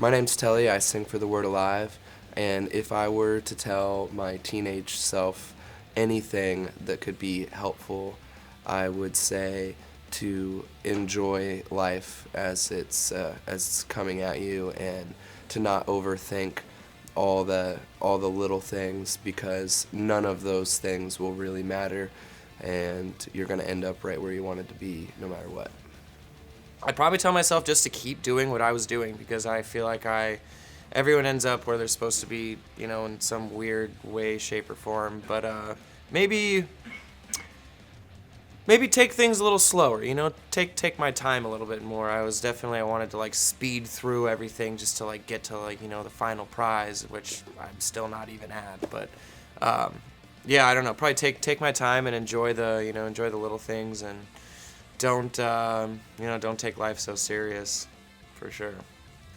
My name's Telle, I sing for The Word Alive, and if I were to tell my teenage self anything that could be helpful, I would say to enjoy life as it's coming at you, and to not overthink all the little things, because none of those things will really matter, and you're going to end up right where you wanted to be no matter what. I'd probably tell myself just to keep doing what I was doing, because I feel like everyone ends up where they're supposed to be, in some weird way, shape, or form. But maybe take things a little slower. Take my time a little bit more. I wanted to speed through everything just to get to the final prize, which I'm still not even at. But yeah, I don't know. Probably take my time and enjoy the little things, and don't take life so serious, for sure.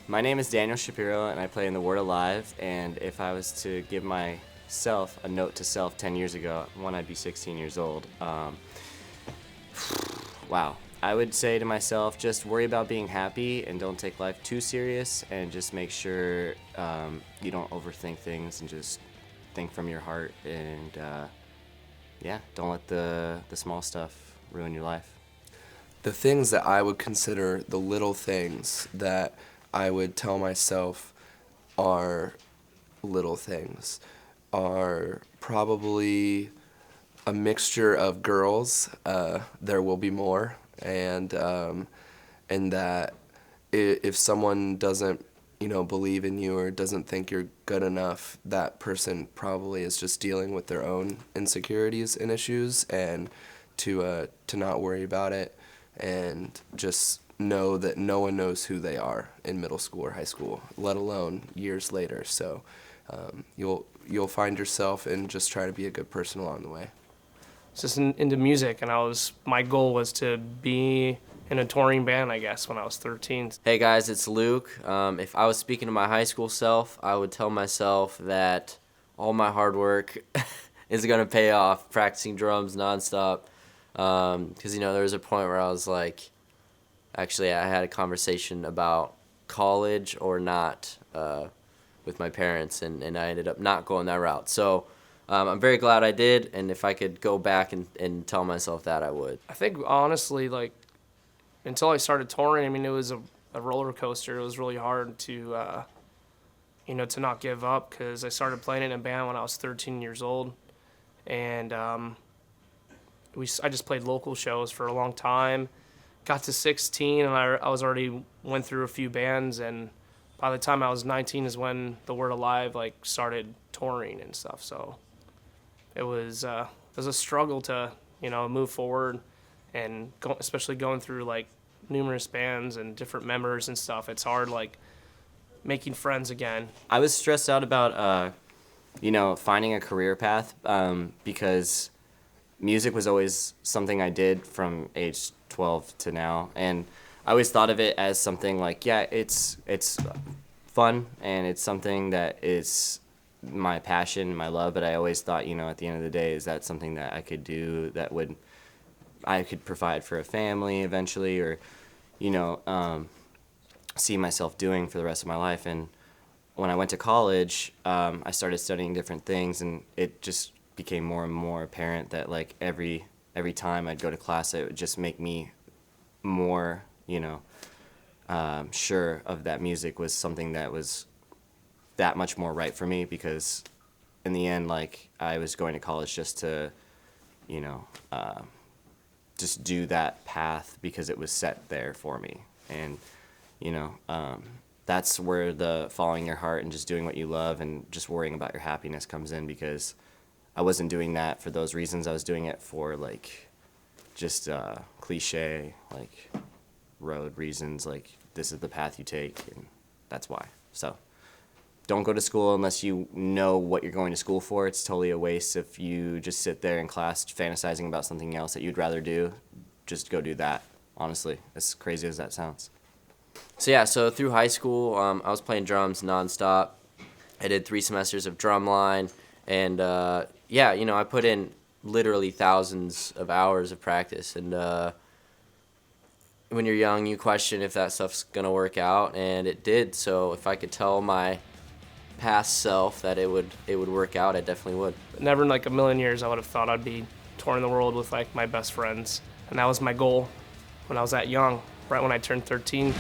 My name is Daniel Shapiro, and I play in The Word Alive. And if I was to give myself a note to self 10 years ago, when I'd be 16 years old, wow. I would say to myself, just worry about being happy and don't take life too serious, and just make sure you don't overthink things, and just think from your heart, and don't let the small stuff ruin your life. The things that I would consider the little things that I would tell myself are little things are probably a mixture of girls. There will be more, and that if someone doesn't believe in you or doesn't think you're good enough, that person probably is just dealing with their own insecurities and issues, and to not worry about it, and just know that no one knows who they are in middle school or high school, let alone years later. So you'll find yourself, and just try to be a good person along the way. Just into music, and my goal was to be in a touring band, I guess, when I was 13. Hey guys, it's Luke. If I was speaking to my high school self, I would tell myself that all my hard work is going to pay off, practicing drums nonstop. Because, there was a point where I was like, actually, I had a conversation about college or not with my parents, and I ended up not going that route. So I'm very glad I did, and if I could go back and tell myself that, I would. I think, honestly, until I started touring, it was a roller coaster. It was really hard to not give up, because I started playing in a band when I was 13 years old, and I just played local shows for a long time. Got to 16, and I was already went through a few bands, and by the time I was 19 is when The Word Alive started touring and stuff. So it was a struggle to move forward, and especially going through numerous bands and different members and stuff. It's hard making friends again. I was stressed out about finding a career path, because music was always something I did from age 12 to now, and I always thought of it as something it's fun, and it's something that is my passion, my love, but I always thought, at the end of the day, is that something that I could do that I could provide for a family eventually, or see myself doing for the rest of my life. And when I went to college, I started studying different things, and it just became more and more apparent that every time I'd go to class, it would just make me more sure of that music was something that was that much more right for me, because in the end, I was going to college just to just do that path because it was set there for me. And that's where the following your heart and just doing what you love and just worrying about your happiness comes in, because I wasn't doing that for those reasons. I was doing it for just cliche road reasons, this is the path you take, and that's why. So don't go to school unless you know what you're going to school for. It's totally a waste if you just sit there in class fantasizing about something else that you'd rather do. Just go do that, honestly, as crazy as that sounds. So through high school, I was playing drums nonstop. I did 3 semesters of drumline, and I put in literally thousands of hours of practice, and when you're young, you question if that stuff's gonna work out, and it did. So if I could tell my past self that it would work out, I definitely would. Never in like a million years I would have thought I'd be touring the world with like my best friends, and that was my goal when I was that young, right when I turned 13.